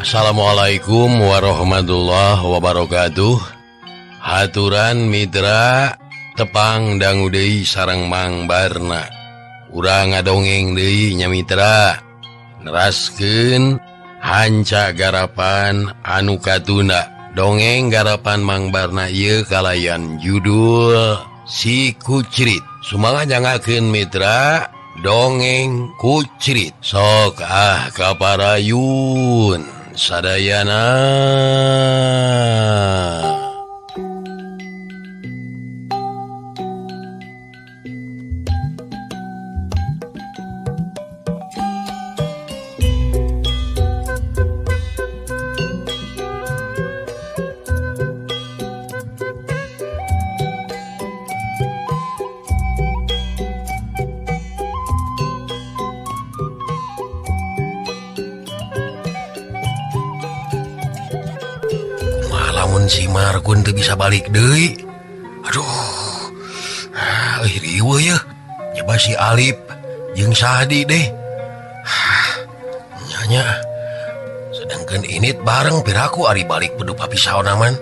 Assalamualaikum warahmatullahi wabarakatuh. Haturan Mitra tepang dangu deui sareng Mang Barna. Urang ngadongeng deui nya Mitra. Neraskeun hanca garapan anu katunda. Dongeng garapan Mang Barna ieu kalayan judul Si Kucrit. Sumaha jangakeun Mitra dongeng kucrit. Sok kaparayun sadayana. Lamun si Margun teu bisa balik deui. Aduh. Riweuh ya. Coba si Alip jeung Sadi deh. Nya. Sedangkan Init bareng piraku ari balik pedu papisaon aman.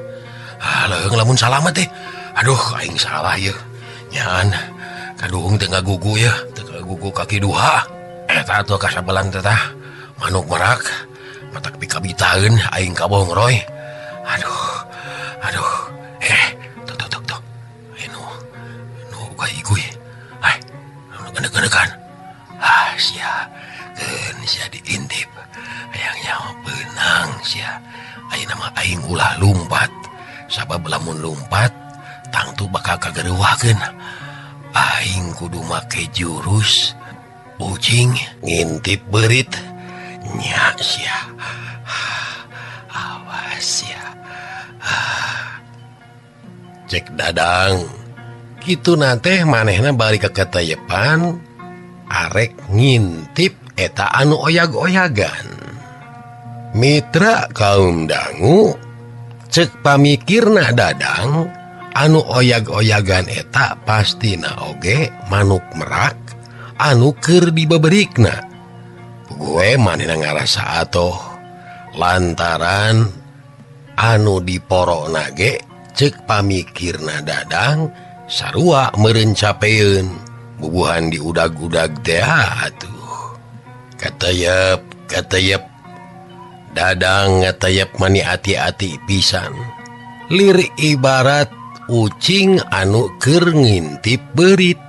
Leung lamun salamet teh. Aduh aing salah ya. Nyaan. Kaduhung teu ngagugu ya. Teu ngagugu kaki duha. Eta atuh kasabelan teh tah. Manuk merak. Matak pikabitaeun aing kabohong roy. Aduh. Tuh. Nu buka iguy. Gede-gedekan. Sia. Keun sia diintip. Hayang nyawa beunang sia. Ayeuna mah aing ulah lumpat. Sabab lamun lumpat, tangtu bakal kagereuwakeun. Aing kudu make jurus ucing ngintip beurit. Nya sia. Awas ya. Cek Dadang kitu nate manehna balik ke katayepan arek ngintip eta anu oyag-oyagan. Mitra kaum dangu cek pamikirna Dadang anu oyag-oyagan eta pastina oge manuk merak anu keur dibeberikna. Gue manehna ngarasa atoh lantaran anu diporona ge cek pamikirna Dadang sarua meureun capeun bubuhan di udag-udag teh atuh. Katayep Dadang ngatayep mani ati-ati pisan. Lir ibarat ucing anu keur ngintip beurit.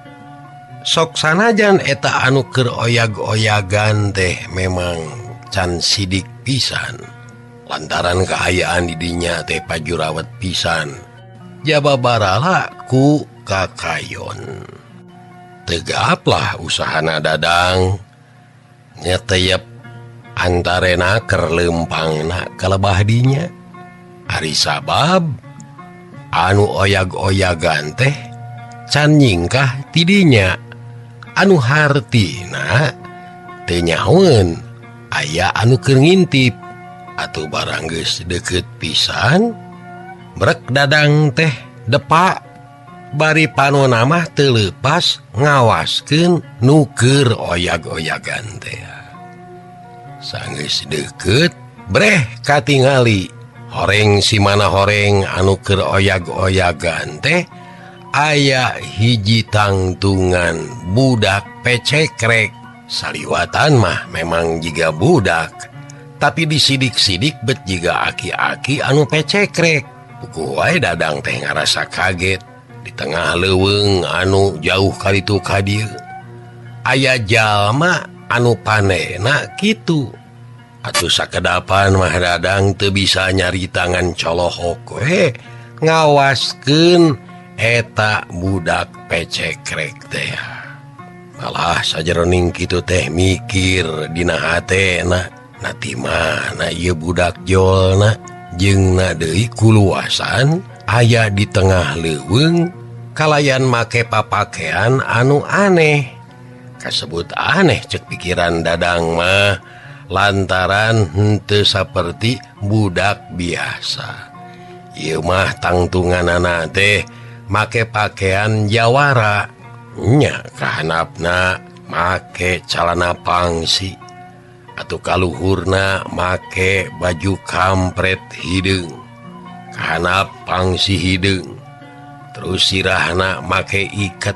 Sok sanajan eta anu keur oyag-oyagan teh memang can sidik pisan. Lantaran kaayaan didinya teh pajurawat pisan. Jababarala ku kakayon. Tegaplah usahana Dadang. Nyeteyep antarena keur leumpangna kalebah dinya. Ari sabab anu oyag-oyagan teh can nyingkah tidinya. Anu hartina teu nyahoeun aya anu keur ngintip. Atuh barang geus deukeut pisan brek Dadang teh depa bari panonna mah teu leupas ngawaskeun nu keur oyag-oyagan teh. Sanggeus deukeut breh katingali horeng si mana horeng anu keur oyag-oyagan teh aya hiji tangtungan budak pecekrek. Saliwatan mah memang jiga budak. Tapi disidik-sidik bet jiga aki-aki anu pecekrek. Puguh wae Dadang teh ngarasa kaget di tengah leuweung anu jauh kalitu ka dieu. Aya jalma anu panena kitu. Atuh sakedapan mah Dadang teu bisa nyari tangan colohok we ngawaskeun eta budak pecekrek teh. Malah sajeroning kitu teh mikir dina hatena. Nati mana ieu budak jolna jeung deui kuluasan aya di tengah leuweung kalayan make papakean anu aneh. Kasebut aneh cek pikiran Dadang mah lantaran henteu saperti budak biasa. Ieu mah tangtunganana teh make pakaian jawara. Nya kahanapna make calana pangsi. atuh kaluhurna make baju kampret hideung, kahanap pangsi hideung, terus sirahna make iket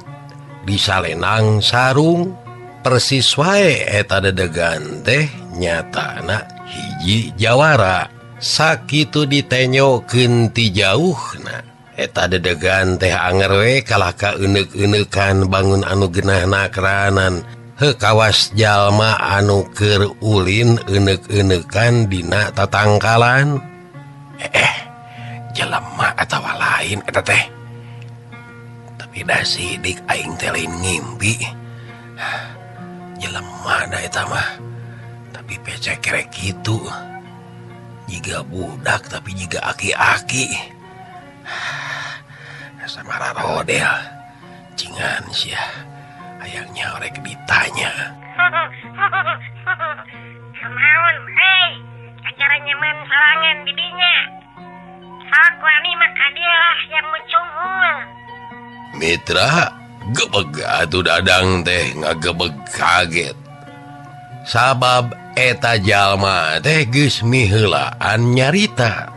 disalenang sarung, persis wae eta dedegan teh nyatana hiji jawara. Sakitu ditenyokeun ti jauhna, eta dedegan teh anger we kalah kaeuneuk-euneukan bangun anu geunahna keranan heukawas jalma anu keur ulin euneuk-euneukan dina tatangkalan. Jelema atawa lain eta teh. Tapi dah sidik aing teh lain ngimpi. Jelema da eta mah. Tapi pecek kerek kitu. Jiga budak tapi jiga aki-aki. Samara rodel. Cingan sia. Hayangnya orek ditanya. Kunaon, acara nyaman sarangan didinya. Sok wani mah kadieu yang mucungul. Mitra, gebeg atuh dadang teh ngagebeg kaget. Sabab eta jalma teh geus miheulaan nyarita.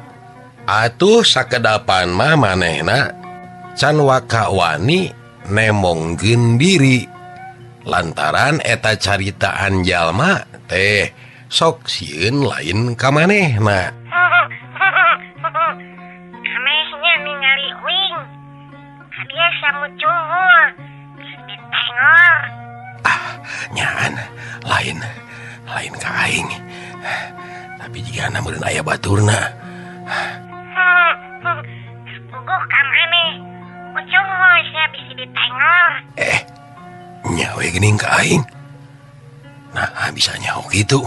Atuh sakedapan mah manehna can waka wani nemongkeun diri. Lantaran eta caritaan jalma teh sok sieun lain ka manehna. Anehnya ningali uing. Kadieu samucungul. Ditengor. Nyaan lain ka aing. Tapi jika namun aya baturna. Puguh ka maneh. Mucungul sia bisi ditengor. Nyawe geuning ka aing. Nah, bisa nyaho kitu.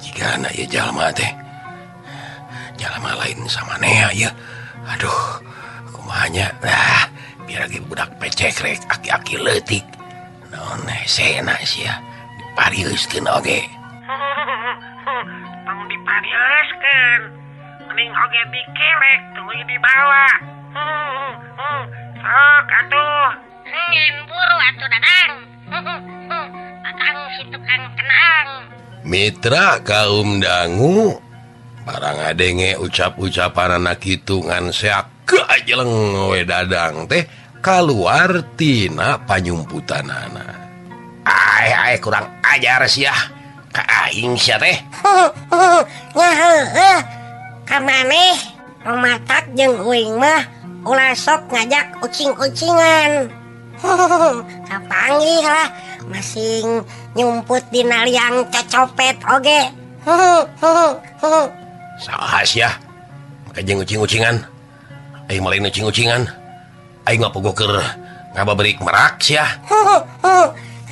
Jika na ieu jalma teh. Jalma lain sama nea ya. Aduh, kumahanya. Biar lagi budak pecek rek aki-aki leutik. Naon sena sia dipariuskeun oge. Tong dipariuskeun. Mending oge dikelek tuluy dibawa. Sok atuh. Ngan buru atuh dadang. Dadang si tukang kenang. Mitra kaum dangu barang adenge ucap-ucapan anak kitu ngan seak keajeleng we dadang teh kaluar tina panyumputanana. Ai kurang ajar sia ka aing sia teh. Nya heueuh. Ka maneh nu matak jeung uing mah ulah sok ngajak ucing-ucingan. Kapanggih lah masing nyumput dina liang cacopet oge. Saha sia make jeung ucing-ucingan. Aing mah lain ucing-ucingan. Aing mah pogo keur ngababerik merak sia.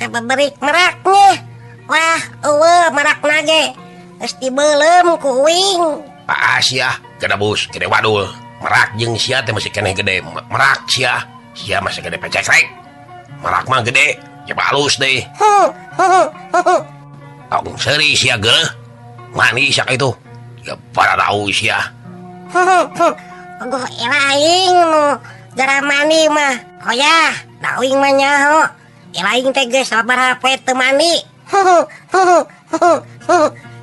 Ngababerik meraknya. Wah, eueuh merakna ge geus dibeulem ku uing. Sia kedabus gede wadul. Merak jeung sia teh masih keneh gede. Merak sia masih gede pecek rek. Merak mah gede, coba halus deh. Tong seri sia geuleuh. Mani sia itu. Ya pada tahu sia. Pogoh elaing nu gara mani mah. Hoyah, da uing mah nyaho. Elaing teh geus sabaraha poe teu mani.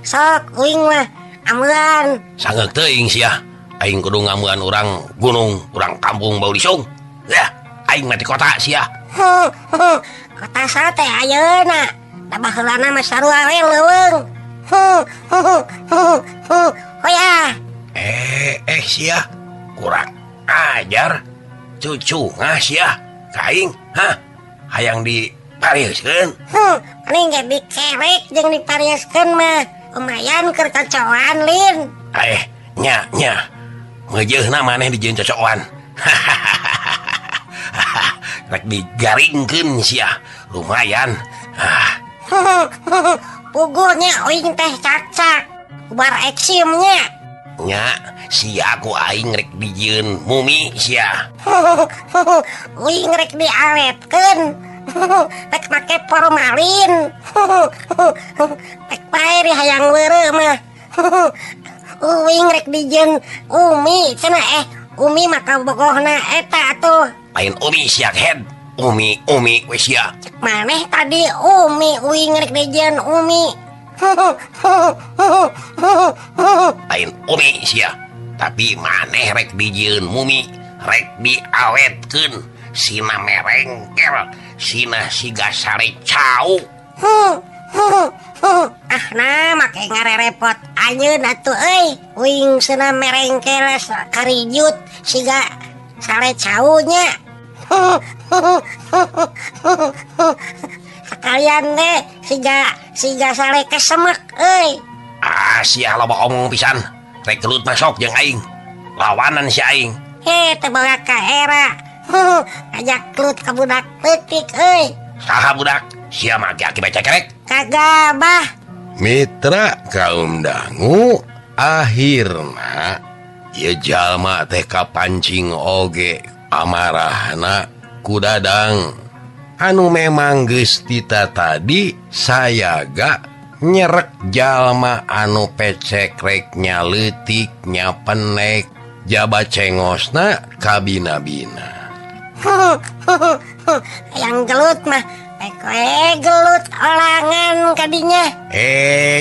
Sok uing mah amuan. Sangeuk teuing sia. Aing kudu ngamuan urang gunung, urang kampung bau disung. Ya, aing mah di kota sia. Kota sa teh ayeuna. Da baheulana mah sarua we leuweung. Hoyah. Sia. Kurang ajar. Cucu ngah sia. Ka aing, hayang dipariuskeun. Paling ge dikerek jeung dipariuskeun mah. Lumayan keur cocoan lin. Nya. Ngeujeunna maneh dijieun cocoan. Rek digaringkeun sia. Lumayan. Puguhnya uing teh cacak. Ubar eksimnya. Nya, sia ku aing rek dijieun mumi sia. Uing rek diawetkeun. Rek make formalin. Rek bae dihayang weureu mah. Uing rek dijieun umi cenah umi maka bogohna eta atuh. Lain umi sia head. Umi we sia. Maneh tadi umi uing rek dijieun umi. Lain umi sia, tapi maneh rek dijieun mumi, rek diawetkeun sina merengkel, sina siga sare cau. Nah make ngarerepot anjeun atuh euy, uing sena merengkel karijut siga sare caunya. Sekalian deh siga sare kesemek euy. Sia loba omong pisan, rek gelut masuk jeung aing. Lawanan si aing. Teu boga kaera. Ajak gelut ka budak leutik euy. Saha budak? Sia mah aki becekrek. Kagak bah. Mitra kaum dangu, akhirna ieu jalma teh kapancing oge amarahna ku Dadang. Anu memang geus tita tadi sayaga nyerek jalma anu pecekreknya leutiknya penek jaba cengosna kabina-bina. Yang gelut mah gelut olangan kadinya.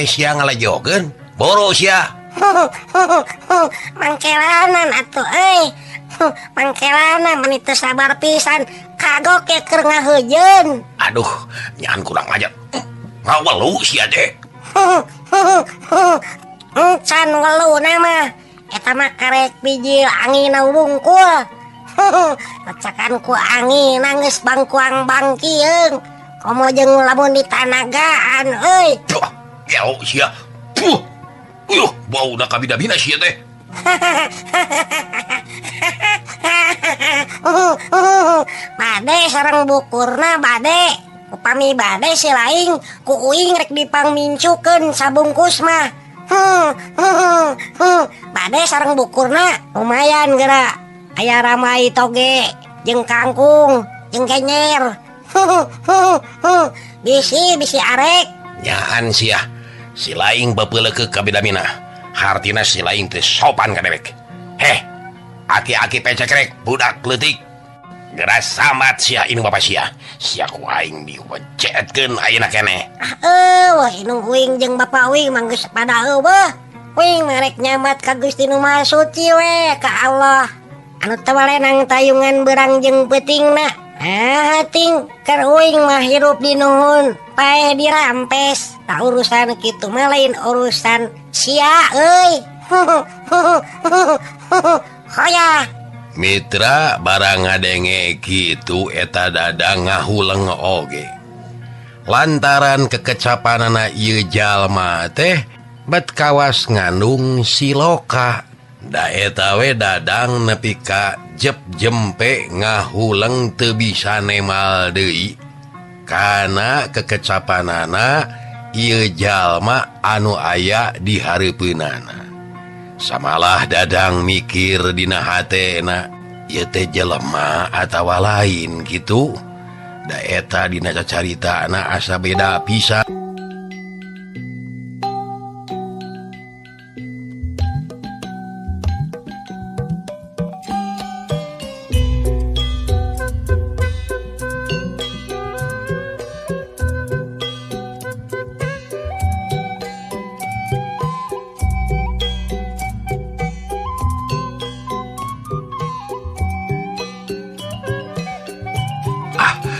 Sia ngalajokeun boro sia. Mangkelanan atuh euy. Mangkelanan mun teu sabar pisan kagok ke keur ngaheujeun. Aduh, nyan kurang ajar. Ngawelu sia teh. Can weluna mah eta mah karek bijil angin wungkul. Lecakan ku angin nangis bangkuang bangkieung. Komo jeung lamun ditanagaan euy. Yau sia. Bau na kabida-bina sia teh. Bade sareng bukurna bade. Upami bade si laing ku uing rek dipangmincukeun sabungkus mah. Bade sareng bukurna lumayan geura. Aya ramai toge jeung kangkung jeung kenyer. Bisi arek. Nyaan sia. Si laing beupeuleukeuk ka bida-bina. Hartina si laing teh sopan ka dewek. Aki-aki pecekrek budak leutik. Geura sambat sia indung bapa sia. Sia ku aing diwecetkeun ayeuna keneh. Wah indung uing jeung bapa uing mah geus pada eueuh. Uing merek nyamat ka Gusti Nu Maha Suci we ka Allah. Anu teu walenang tayungan beurang jeung peutingna. Ting keur uing mah hirup di nuhun paeh dirampes. Tak urusan kitu mah lain urusan sia euy. Hoya. Mitra barang ngadenge kitu eta Dadang ngahuleng oge. Lantaran kekecapanana ieu jalma teh bet kawas ngandung siloka. Da eta we Dadang nepi ka jep-jempe ngahuleng teu bisa nemal deui kana kekecapanana ieu jalma anu aya di hareupeunana. Samalah Dadang mikir dina hatena ieu teh jelema atawa lain kitu. Da eta dina cacaritana asa beda pisan.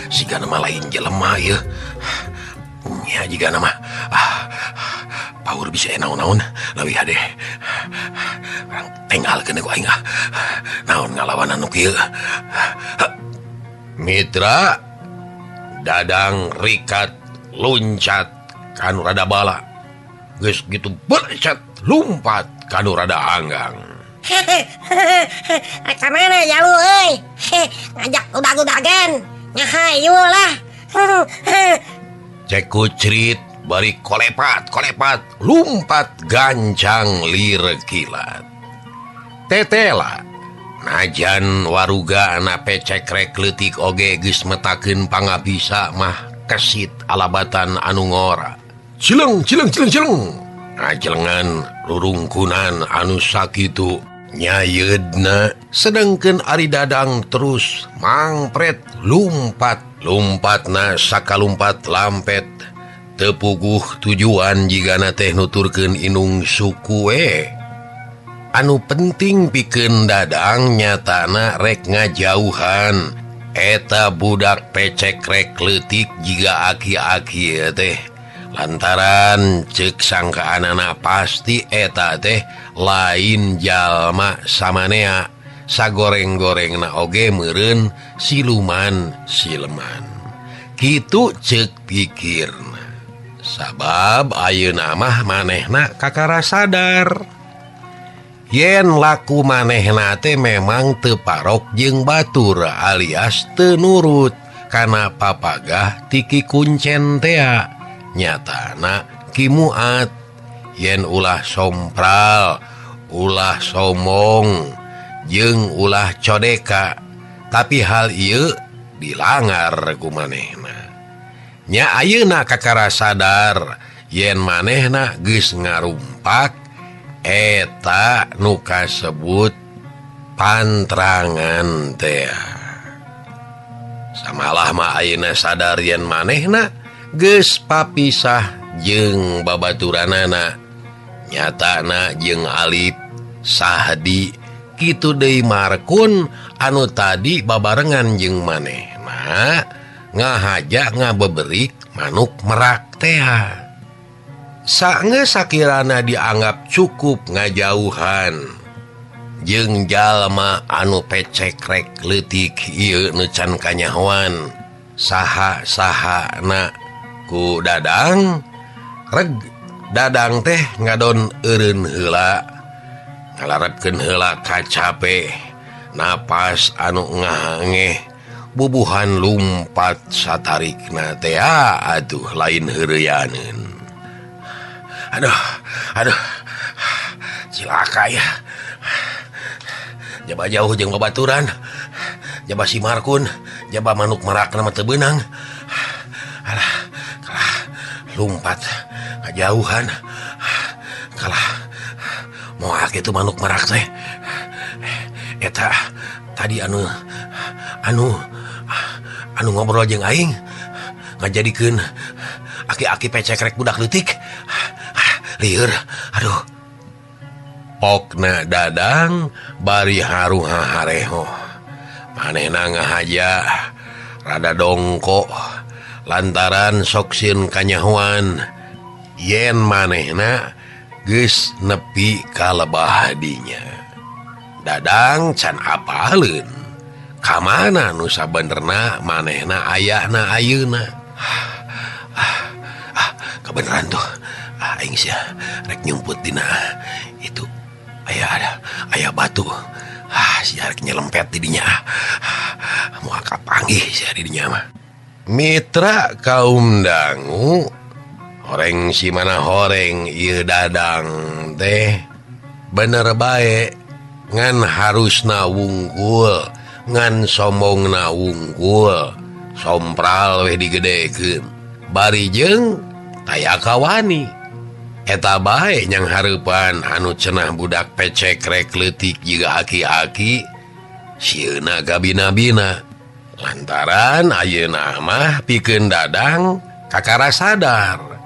Jika nama lain jelema ya. Ya jika nama paur bisa naon-naon leuwih hade. Orang tinggalkeun ku aing naon ngalawan anu kieu. Mitra Dadang rikat loncat kanu rada bala. Geus gitu bercat lumpat kanu rada anggang. Ka mana jalu euy? Ngajak udag-udagan. Nyahayu lah. Cek kucrit bari kolepat lumpat gancang lir kilat. Tetela najan waruga na pecekrek leutik oge geus metakeun pangabisa mah kesit alabatan anu ngora. Cileng. Ngajelengan rurungkunan anu sakitu nyayeudna sedengkeun ari Dadang terus mangpret lumpatna sakalumpat lampet tepuguh tujuan jigana teh nuturkeun inung suku anu penting pikeun Dadang nyatana rek ngajauhan eta budak pecek rek leutik jiga aki-aki teh lantaran cek sangkaan pasti eta teh lain jalma samanea sagoreng-gorengna oge meureun siluman kitu cek pikirna sabab ayeuna mah manehna kakara sadar yen laku manehna teh memang teu parok jeung batur alias teu nurut kana papagah tiki kuncen teh nyatana kimuat yen ulah sompral ulah somong jeung ulah codeka tapi hal ieu dilanggar ku manehna nya ayeuna kakara sadar yen manehna geus ngarumpak eta nu kasebut pantrangan teh samalah mah ayeuna sadar yen manehna geus papisah jeung babaturanana nyatana jeung Alip Sahdi kitu deui markun anu tadi babarengan jeung manehna ngahaja ngabeberik manuk merak teh saenggeus sakirana dianggap cukup ngajauhan jeung jalma anu pecek rek leutik ieu nu can kanyahoan saha-sahana ku Dadang reg Dadang teh ngadon eureun heula ngalarepkeun heula kacape napas anu ngahangeh bubuhan lumpat satarikna teh atuh lain heureuyaneun aduh cilaka ya jaba jauh jeung babaturan jaba si Markun jaba manuk merak nama teu beunang alah kalah lumpat ngajauhan kalah moal kitu manuk merak teh eta tadi anu ngobrol jeung aing ngajadikeun aki-aki pecek rek budak leutik lieur aduh pokna Dadang bari haruha hareho manehna ngahaja rada dongko lantaran sok sieun kanyahoan yen manehna geus nepi ka lebah dinya Dadang can apaleun kamana nu sabenerna manehna ayahna ayeuna kebeneran tuh aing sia rek nyumput dina itu aya batu sia rek nyelempet di dinya moal kapanggih sia di dinya mah mitra kaum dangu horeng si mana horeng ieu Dadang teh bener bae ngan harusna wungkul ngan sombongna wungkul sompral weh digedekeun bari jeung tayaka wani eta bae nyang hareupan anu cenah budak pecek rek leutik jiga aki-aki sieuna gabina-bina lantaran ayeuna mah pikeun Dadang kakara sadar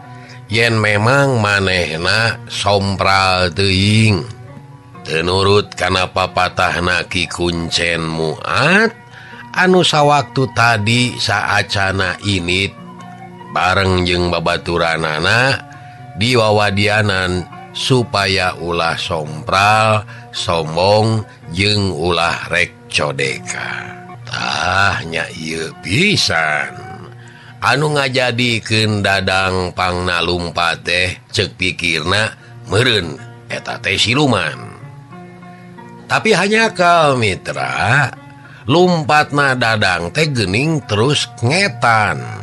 yen memang manehna sompral teuing teu nurut kana papatahna Ki Kuncen Muat anu sawaktu tadi saacana init bareng jeung babaturanana diwawadianan supaya ulah sompral sombong jeung ulah rek codeka tah nya ieu pisan anu ngajadikeun Dadang pangna lumpat teh ceuk pikirna meureun eta teh siluman tapi hanya kal mitra lumpatna Dadang teh geuning terus ngetan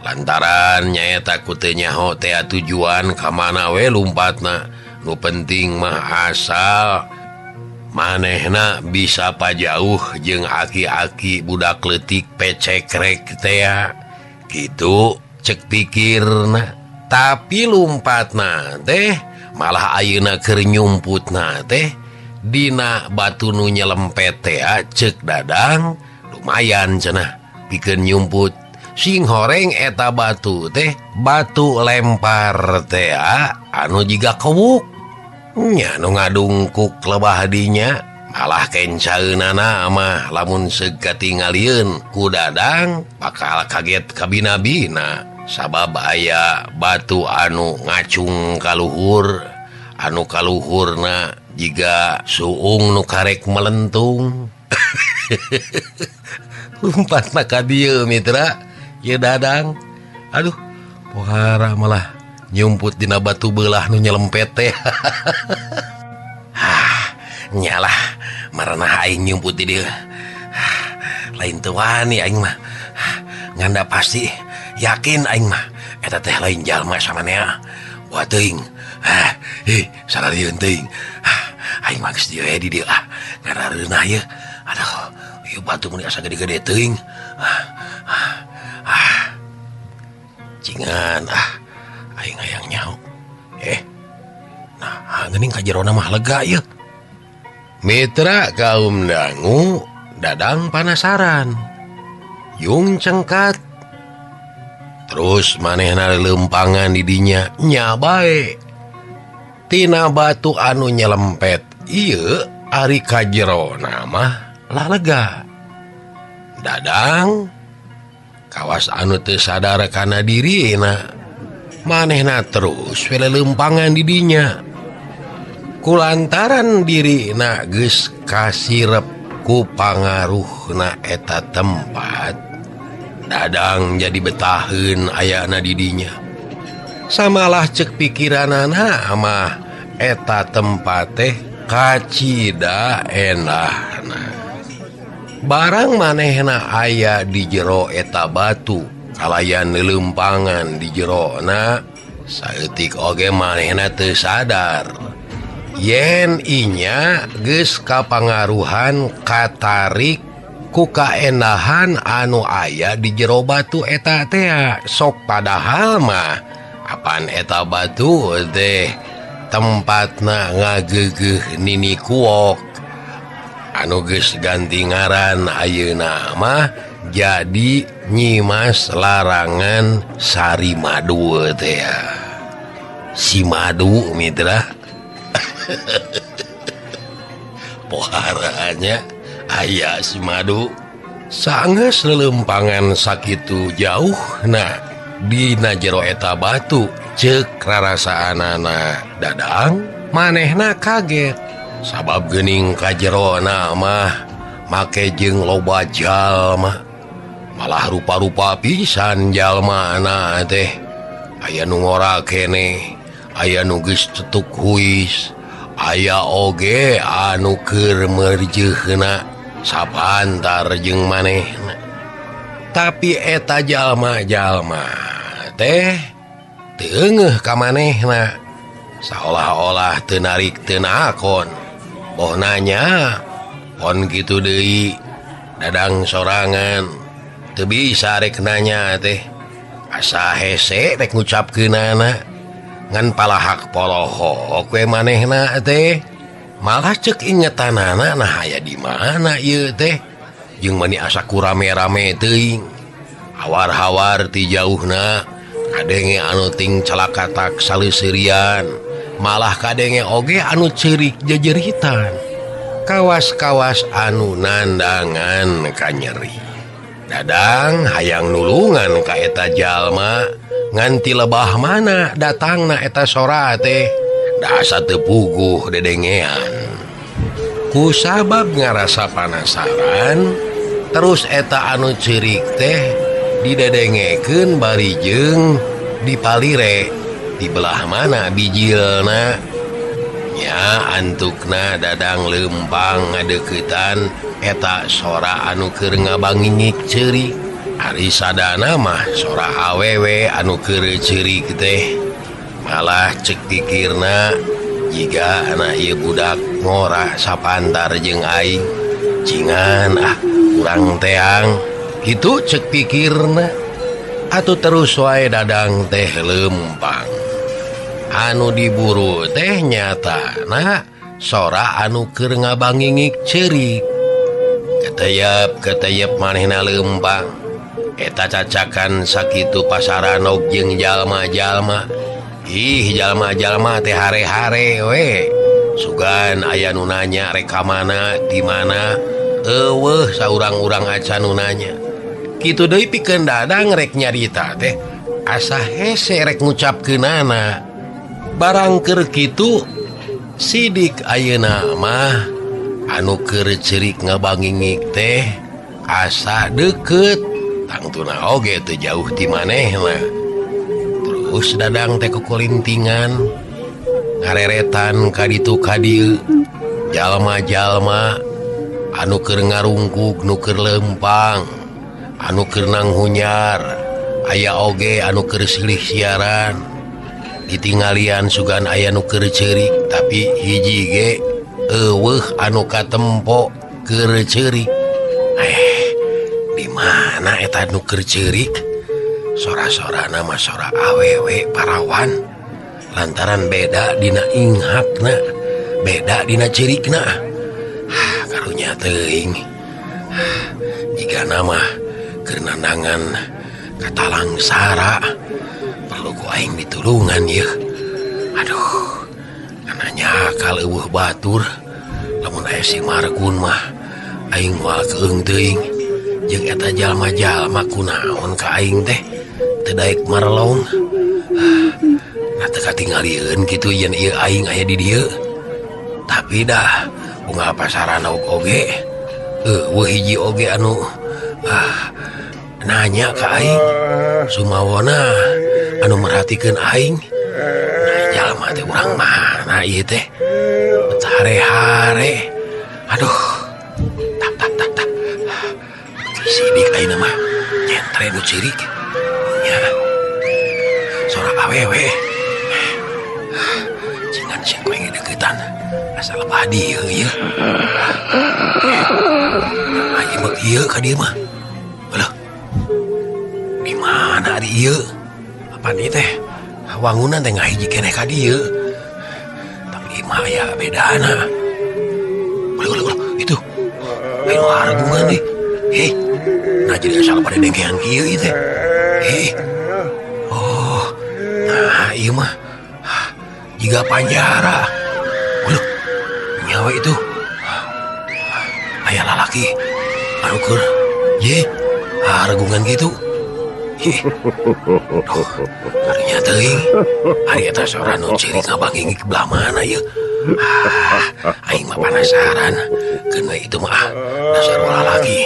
lantaran nyaeta ku teu nyaho teh tujuan ka mana we lumpatna nu penting mah asal manehna bisa pajauh jeung aki-aki budak leutik pecek rek teh kitu cek pikirna tapi lumpatna teh malah ayeuna keur nyumputna teh dina batu nu nyelempet teh cek Dadang lumayan cenah pikeun nyumput sing horeng eta batu teh batu lempar teh anu jiga kewuk nya nu ngadungkuk lebah dinya malah kencaeunana mah lamun seug katingalieun ku Dadang bakal kaget kabina-bina sabab aya batu anu ngacung kaluhur anu kaluhurna jiga suung nu karek melentung. Lumpat ka dieu mitra ye Dadang. Aduh pohara malah nyumput dina batu beulah nu nyelempet teh. Nyalah maranah aing nyumput di dieu. Lain teu wani aing mah. Nganda pasti yakin aing mah eta teh lain jalma samanea. Buat teuing. Sararieun teuing. Aing mah geus dieu di dieu ngarareunah ye. Aduh, ieu batu mun asa gede-gede teuing. Cingan aing hayang nyaho. Nah, geuning ka jerona mah lega ye. Mitra kaum dangu, Dadang penasaran. Yung cengkat. Terus manehna lempangan di dinya nya bae. Tina batu anu nyelempet ieu ari ka jerona mah lah lega. Dadang kawas anu teu sadar kana dirina. Manehna terus lempangan di dinya. Kulantaran dirina geus kasirep ku pangaruhna eta tempat, Dadang jadi betaheun ayana di dinya. Samalah cek pikiranana mah eta tempat teh kacida enahna. Barang manehna aya di jero eta batu kalayan lelempangan di jerona, saeutik oge manehna teu sadar yen inya geus kapangaruhan katarik ku kaendahan anu aya di jero batu eta teh. Sok padahal mah apaan eta batu teh tempatna ngageugeuh nini kuok anu geus ganti ngaran ayeuna mah jadi Nyimas Larangan Sari Madu teh. Si Madu mitra. Poharanya aya si Madu sanggeus lelempangan sakitu jauh nah dina jero eta batu ceuk rarasaanana Dadang manehna kaget sabab geuning ka jerona mah make jeung loba jalma malah rupa-rupa pisan jalmana teh aya nu ngora keneh aya nu geus tetuk huis aya oge anu keur merjeuna sapantar jeung manehna. Tapi eta jalma-jalma teh teu ngeuh ka manehna saolah-olah teu narik teu nakon. Boh nanya pon kitu deui Dadang sorangan teu bisa rek nanya teh asa hese rek ngucapkeunana ngan palahak polohok we manehna teh malah cek ingetanana nah aya di mana ieu teh jeung mani asa kurame-rame teuing hawar-hawar ti jauhna kadenge anu ting calakatak saleuseurian malah kadenge oge anu ceurik jejeritan kawas-kawas anu nandangan ka nyeri. Dadang hayang nulungan ka eta jalma nganti lebah mana datangna eta sora teh dasa teu puguh dedengean. Ku sabab ngarasa panasaran terus eta anu ceurik teh didedengekeun bari jeung dipalire di belah mana bijilna nya antukna Dadang lempang ngadeuketan eta sora anu keur ngabangingik ceurik. Ari sadana mah sora awewe anu keur ceurik teh malah cek pikirna jiga anak ieu budak ngora sapantar jeung aing cingan urang teang kitu cek pikirna. Atuh terus wae Dadang teh lempang anu diburu teh nyatana sora anu keur ngabangingik ceurik. Keteyep manehna lempang eta cacakan sakitu pasaran jeung jalma-jalma. Ih, jalma-jalma teh hare-hare we. Sugan aya nu nanya reka mana di mana. Eueuh saurang-urang acan nu nanya. Kitu deui pikeun Dadang rek nyarita teh asa hese rek ngucapkeunana. Barang keur kitu sidik ayeuna mah anu keur ceurik ngabangingik teh asa deukeut. Tangtuna oge teu jauh ti manehna. Terus Dadang teh kukulintingan ngareretan kaditu kadieu jalma-jalma anu keur ngarungkuk nu keur lempang, anu keur nanghunyar, aya oge anu keur silih siaran. Ditinggalian sugan aya nu keur ceurik tapi hiji ge eueuh anu katempo keur ceurik. Di mana eta nu keur ceurik? Sora-sorana mah sora awewe parawan. Lantaran beda dina inghakna, beda dina ceurikna. Karunya teuing. Jika nama keur nandangan katalang sara perlu ku aing ditulungan ye. Aduh, nanya kal eueuh batur lamun aya si Margun mah aing moal keung teuing. Jeung eta jalma-jalma kunaon ka aing teh teu daek marelong. Nah teu katingalieun kitu yen ieu aing aya di dieu. Tapi dah unggal pasaran oge eueuh hiji oge anu nanya ka aing. Sumawona anu merhatikeun aing. Nah jalma teh urang mana ieu teh? Hare-hare. Aduh. Tap. Sidik ayeuna mah nyentre nu ceurik. Nya. Sora awewe. Cingan sing koe ngedeuketan. Asal padi ieu. Ayo mah ieu ka dieu mah. Alah. Di mana ari ieu? Apa ieu teh? Wangunan teh ngahiji keneh ka dieu. Tapi mah aya bedana. Ulah itu. Ayo hargungan nih. Heh. Nah jadi asal pada dengkean kieu ieu teh. Oh. Nah, ieu mah jiga panjara. Waduh. Nyawa itu. Aya lalaki anu keur hargungan gitu. Duh, karunya teuing. Ari eta sora nu ceurik ngabangingik belah mana ieu? Aing mah penasaran. Keun we itu mah dasar lalaki.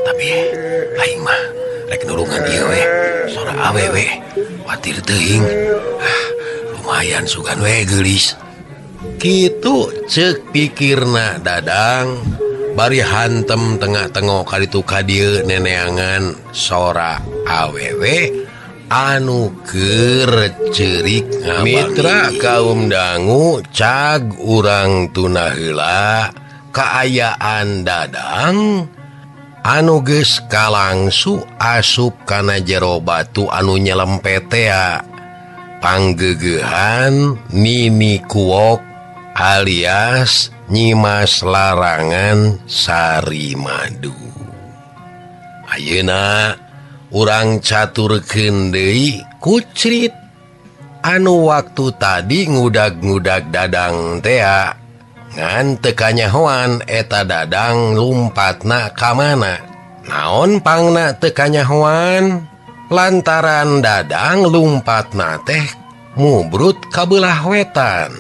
Tapi aing mah rek nulungan ieu we. Sora awewe watir teuing. Lumayan sugan we geulis. Kitu ceuk pikirna Dadang bari hantem tengah-tengah kaditu kadieu neneangan sora awewe anu keur ceurik ngabangingik. Mitra kaum dangu cag urang tuna heula kaayaan Dadang anu geus kalangsu asup kana jero batu anu nyelempet tea. Panggeugehan Nini Kuok alias Nyimas Larangan Sari Madu. Ayeuna urang caturkeun deui ku crit anu waktu tadi ngudag-ngudag Dadang tea. Ngan teu kanyahoan eta Dadang lumpatna ka mana. Naon pangna teu kanyahoan? Lantaran Dadang lumpatna teh mubrut ka beulah wetan.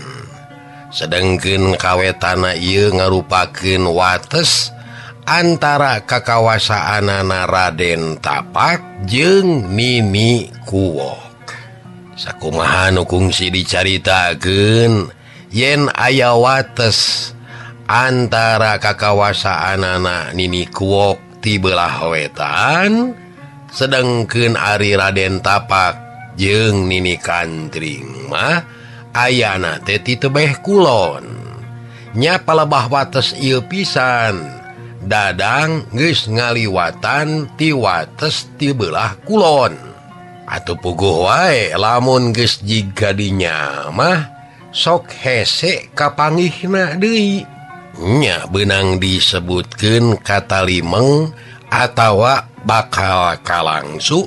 Sedengkeun kawetana ieu ngarupakeun wates antara kakawasaanana Raden Tapak jeung Nini Kuok. Sakumaha nu kungsi dicaritakeun yen aya wates antara kakawasaanana Nini Kuok ti beulah wetan, sedengkeun ari Raden Tapak jeung Nini Kantring mah ayana teh ti tebeh kulon. Nya palebah wates ieu pisan Dadang geus ngaliwatan ti wates ti beulah kulon. Atuh puguh wae lamun geus jiga dinya mah sok hese kapanggihna deui. Nya beunang disebutkeun kata limeng atawa bakal kalangsu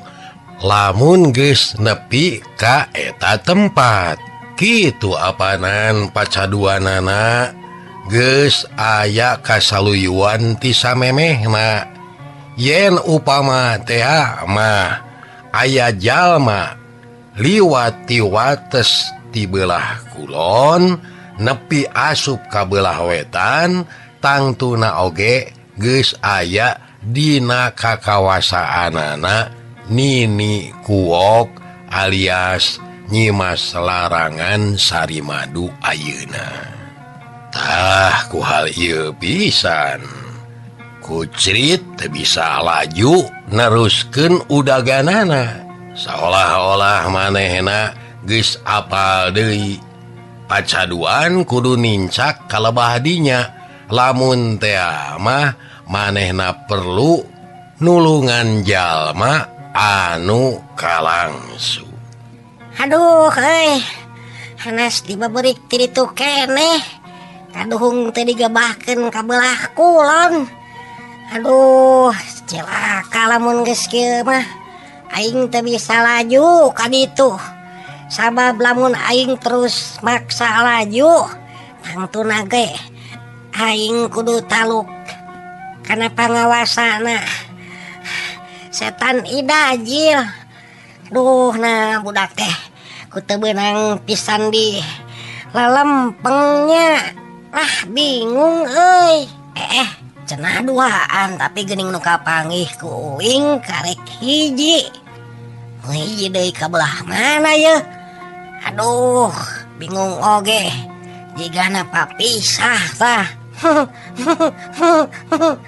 lamun geus nepi ka eta tempat. Kitu apanan pacaduanana geus aya kasaluyuan ti samemehna. Yen upama teh mah aya jalma liwat ti wates ti belah kulon nepi asup ka belah wetan, tangtuna oge geus aya dina kakawasaanana Nini Kuok alias Nyimas Larangan Sarimadu ayeuna. Tah ku hal ieu pisan Kucrit teu bisa laju neruskeun udaganana, seolah-olah manehna geus apal deui. Pacaduan kudu nincak kalebah dinya, lamun teh mah manehna perlu nulungan jalma anu kalangsu. Aduh, hanas dibaberik ti ditu keneh. Kaduhung teh digebahkeun ka belah kulon. Aduh, celaka lamun geus kieu mah. Aing teh bisa laju ka ditu. Sabab lamun aing terus maksa laju, tangtuna ge aing kudu taluk kana pangawasana setan idajil. Duh, nah budak teh ku teu beunang pisan di lalempengnya. Lah bingung euy. Cenah duaan tapi geuning nu kapanggih ku uing karek hiji. Hiji deui ka belah mana ye? Aduh, bingung oge. Jigana papisah tah.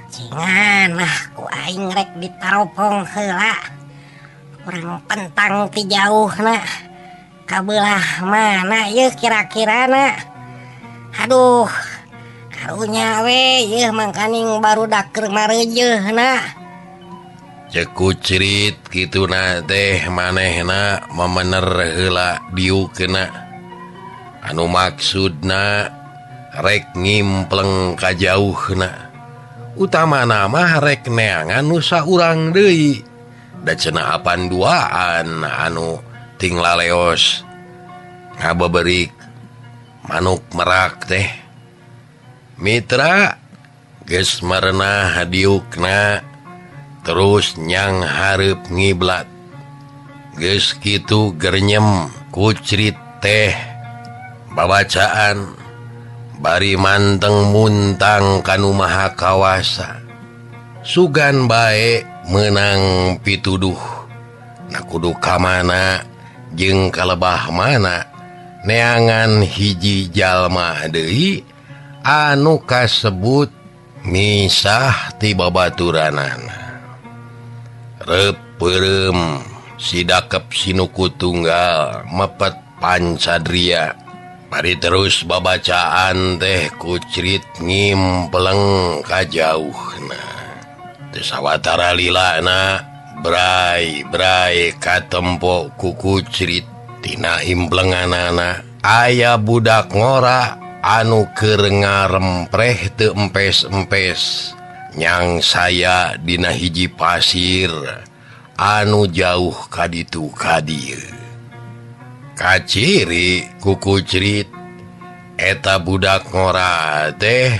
Cinganah ku aing rek ditaropong heula. Urang pentang ti jauhna. Ka belah mana ye kira-kirana? Aduh, karunya we ye mangkaning barudak keur marejeehna. Cek Kucrit kituna teh manehna memener heula diukeuna. Anu maksudna rek ngimpleng ka jauhna. Utamana mah rek neangan nu saurang deui. Da cenah apan duaan anu ting laleos ngabeberik manuk merak teh. Mitra geus merenah diukna terus nyang hareup ngiblat. Geus kitu gernyem Kucrit teh babacaan bari manteng muntang kanu maha kawasa. Sugan bae menang pituduh. Na kudu ka mana jeung kalebah mana neangan hiji jalma deui anu kasebut misah ti babaturanana. Repeureum sidakep sinuku tunggal mepet Pancadria. Bari terus babacaan teh Kucrit ngimpleng ka jauhna. Teu sawatara lilana bray katempo ku Kucrit. Tina implenganana aya budak ngora anu keur ngarempreh teu empes-empes nyang saya dina hiji pasir anu jauh ka ditu ka dieu. Kaciri ku Kucrit eta budak ngora teh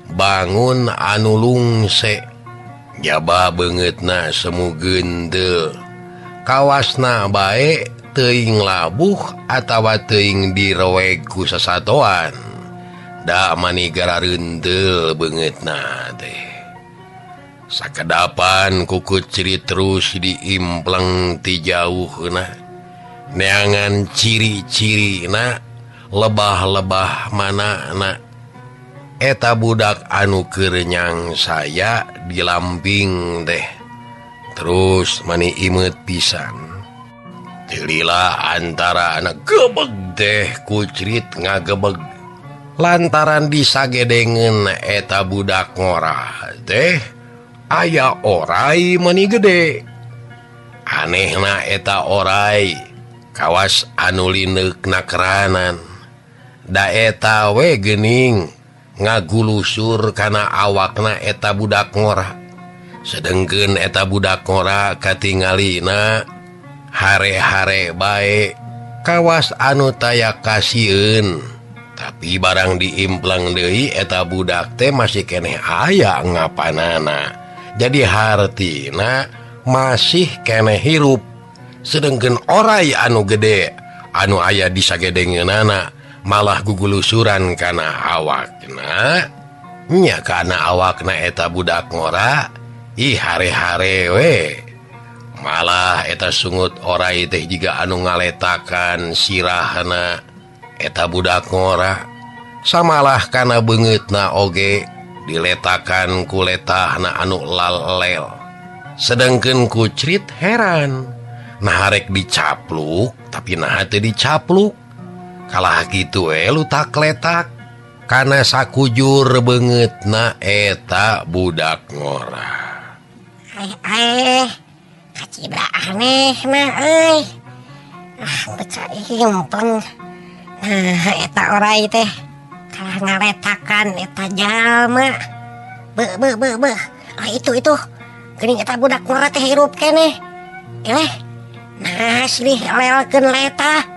bangun anu lungse. Jaba beungeutna semugeun teu kawasna bae teuing labuh atawa teuing direweg ku sasatoan. Da manigara reunteul beungeutna teh. Sakedapan ku Kucrit terus diimpleng ti jauhna. Neangan ciri-cirina lebah-lebah manana. Eta budak anu keur nyang saya di lamping teh. Terus mani imeut pisan. Tilila antara anak gebeg teh Kucrit ngagebeg. Lantaran disagedengeun eta budak ngora teh aya oray mani gede. Anehna eta oray kawas anu lineukna keranan. Da eta we geuning ngagulusur kana awakna eta budak ngora. sedengkeun eta budak ngora katingalina hare-hare bae kawas anu taya kasieun, tapi barang diimplang deui eta budak teh masih keneh aya ngapanana, jadi hartina masih keneh hirup. Sedengkeun orai anu gede anu aya di sagedengeunana malah gugulusuran kana awakna, nya kana awakna eta budak ngora ih hare-hare we. Malah eta sungut orai teh jiga anu ngaletakan sirahna eta budak ngora, samalah kana beungeutna oge diletakan ku letahna anu lalel. Sedengkeun Kucrit heran, nah rek dicapluk tapi nah teu dicapluk, kalah kitu we lutak letak kana sakujur beungeutna eta budak ngora. Kacibra aneh mah euy. Baca impleng. Nah, eta orai teh kalah ngaletakan eta jalma. Be. Itu. Geuning eta budak ngora teh hirup keneh. Nah, silih lelkeun leta.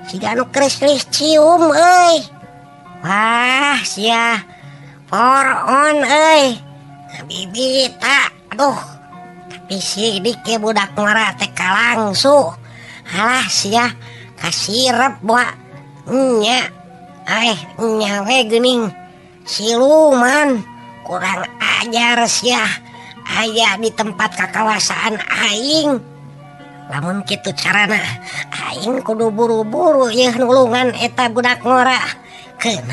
Siga anu keris cium euy. Wah, sia. For on euy. Bibita, aduh, tapi sidik ya budak ngora teh kalangsu. Alah sia, kasirep buat nya we geuning siluman kurang ajar sia aya di tempat kakawasaan aing. Lamun kitu carana aing kudu buru-buru ye nulungan eta budak ngora. Keun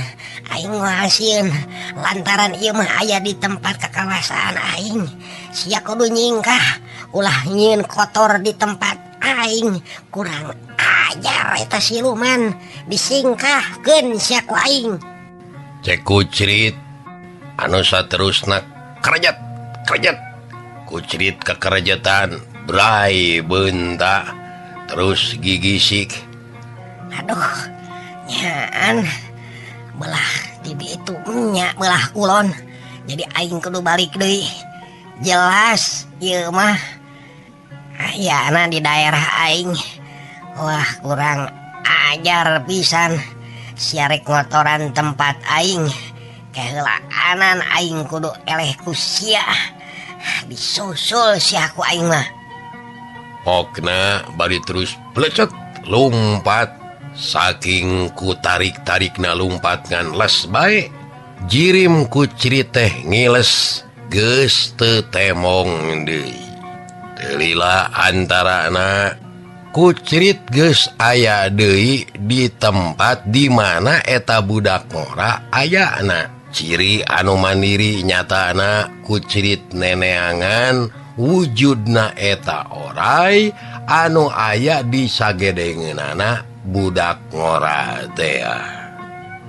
aing ngahasieun lantaran ieu mah aya di tempat kakawasaan aing. Sia kudu nyingkah ulah nyieun kotor di tempat aing. Kurang ajar eta siluman disingkahkeun sia ku aing. Cek Kucrit anu saterusna kerejat. Kucrit kekerejetan brai beunta terus gigisik. Aduh, nyaan belah di itu nya belah kulon, jadi aing kudu balik deui. Jelas ieu mah ayana di daerah aing. Wah, kurang ajar pisan siarek ngotoran tempat aing. Keheulaanan aing kudu eleh ku sia disusul sia ku aing mah. Okna bari terus plecet lompat. Saking ku tarik-tarikna lumpat ngan les bae, jirim Kucrit teh ngiles geus teu temong deui. Teu lila antarana Kucrit geus aya deui di tempat di mana eta budak ngora ayana. Ciri anu mandiri nyatana Kucrit neneangan wujudna eta orai anu aya di sagedengeunana budak ngora teh.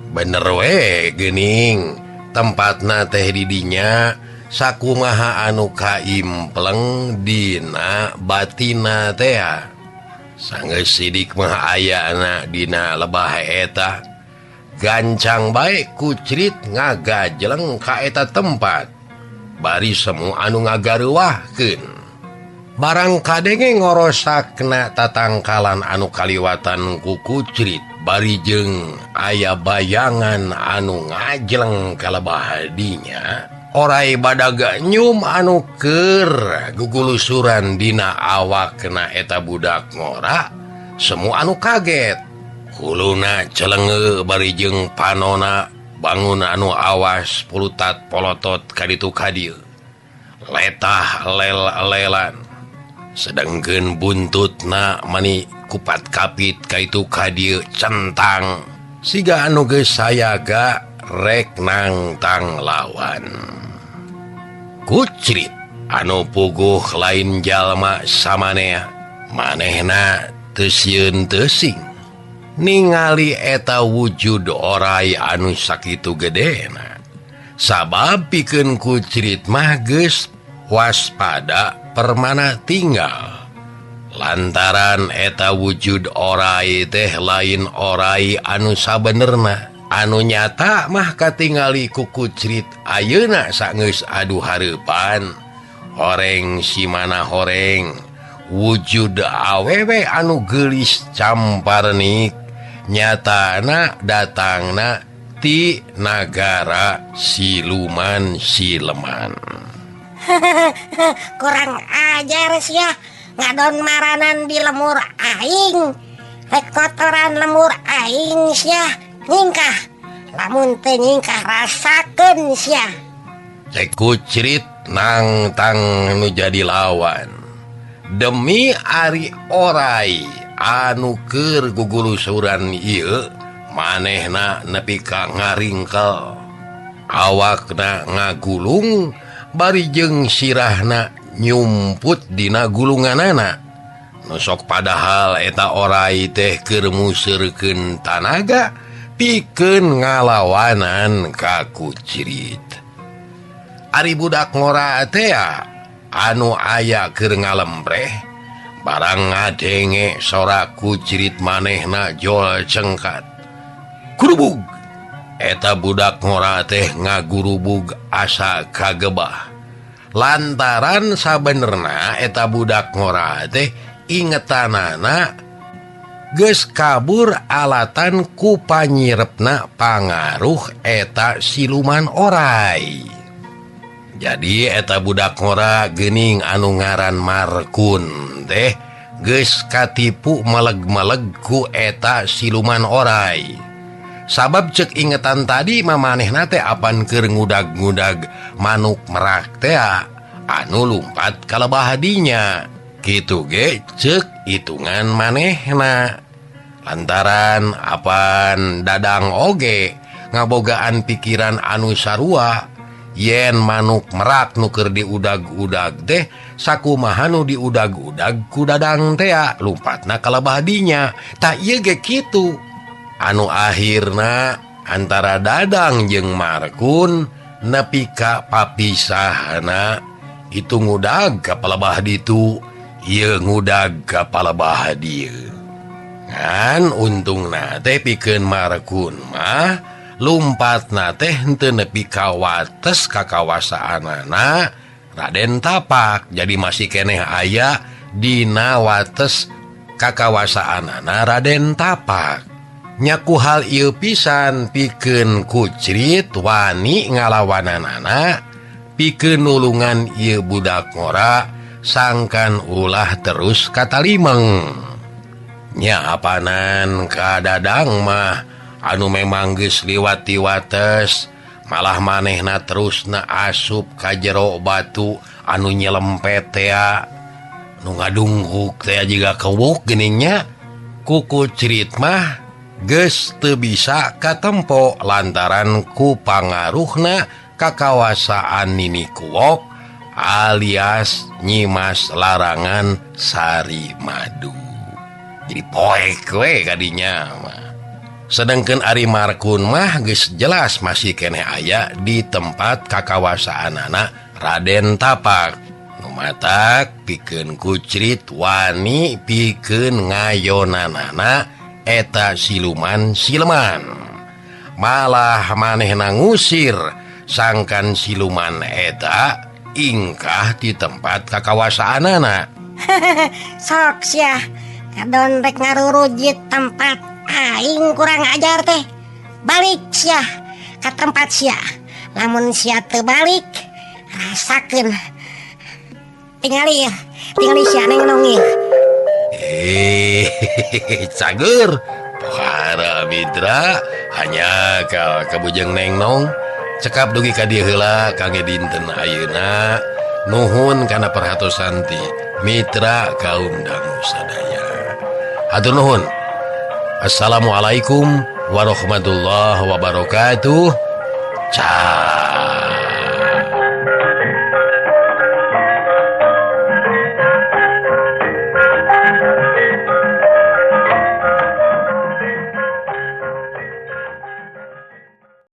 Bener we geuning tempatna teh di dinya sakumaha anu kaimpleng dina batina teh. Sanggeus sidik mah ayana dina lebah eta gancang bae Kucrit ngagajleng ka eta tempat. Bari semu anu ngagareuwahkeun. Barang kadenge ngorosakna tatangkalan anu kaliwatan ku Kucrit, bari jeung aya bayangan anu ngajleng kalebah dinya. Orai badaga nyum anu keur gugulusuran dina awakna eta budak ngora, semu anu kaget. Huluna celenge bari jeung panona bangun anu awas pulutat polotot kaditu kadieu. Letah lel-lelan. Sedangkeun buntutna mani kupat kapit kaitu kadieu centang siga anu geus sayaga rek nangtang lawan. Kucrit anu puguh lain jalma samanea, manehna teu sieun teuing ningali eta wujud orai anu sakitu gedena. Sabab pikeun Kucrit mah geus waspada permana tinggal. Lantaran eta wujud orai teh lain orai anu sabenerna, anu nyata mah katingali kuku cerit ayeuna sageus adu hareupan horeng si mana horeng wujud awewe anu gelis camparnik nyatana datangna ti nagara siluman sileman. Kurang ajar sia ngadon maranan di lemur aing rek kotoran lemur aing sia nyingkah lamun teu nyingkah rasakeun sia Cek kucrit nang tang nu jadi lawan demi ari orai anu keur gugulusuran ieu manehna nepi ka ngaringkel awakna ngagulung bari jeung sirahna nyumput dina gulunganana nusok padahal eta orai teh keur museurkeun tanaga pikeun ngalawanan ka kucrit ari budak ngora teh anu aya keur ngalembreh barang ngadenge sora kucrit manehna jol cengkat gurubug eta budak ngora teh ngagurubug asa kagebah lantaran sabenerna eta budak ngora teh ingetanana geus kabur alatan ku panyirepna pangaruh eta siluman orai. Jadi eta budak ngora geuning anu ngaran Markun teh geus katipu meleg-meleg ku eta siluman orai. Sabab cek ingetan tadi mamanehna teh apan keur ngudag-ngudag manuk merak teh anu lumpat kalebah dinya. Kitu ge cek hitungan manehna. Lantaran apan dadang oge ngabogaan pikiran anu sarua yen manuk merak nu keur diudag-udag teh sakumaha nu diudag-udag ku dadang teh lumpatna kalebah dinya. Tak ieu ge kitu. Anu akhirna antara dadang jeung Markun nepi ka papisahna itu ngudag ka palebah ditu ieu ngudag ka palebah dieu. Ngan untungna teh pikeun Markun mah lumpatna teh henteu nepi ka wates kakawasaanana Raden Tapak. Jadi masih keneh aya dina wates kakawasaanana Raden Tapak. Nyaku hal ieu pisan pikeun kucrit wani ngalawananana pikeun nulungan ieu budak ngora sangkan ulah terus katalimeng. Nya apanan ka dadang mah anu memang geus liwat ti wates malah manehna terusna asup ka jero batu anu nyelempet teh nu ngadunghuk teh jiga kewuk geuningnya ku kucrit mah geus teu bisa katempo lantaran ku pangaruhna kakawasaan Nini Kuwok alias Nyimas Larangan Sari Madu. Jadi poek we kadinya mah. Sedengkeun ari Markun mah geus jelas masih keneh aya di tempat kakawasaanana Raden Tapak. Nu matak pikeun kucrit wani pikeun ngayonanana eta siluman sileman. Malah manehna ngusir sangkan siluman eta ingkah di tempat kakawasaanana. sok sia kadon rek ngarurujit tempat aing kurang ajar teh balik sia ka tempat sia lamun sia teu balik rasakeun tingali sia neng nongi. Cager para mitra hanya ka kabujeng neng nong cekap dugi ka dieu heula kangge dinten ayeuna nuhun kana perhatosan ti mitra kaum dangu sadaya. Hatur nuhun. Assalamualaikum warahmatullahi wabarakatuh. Cah.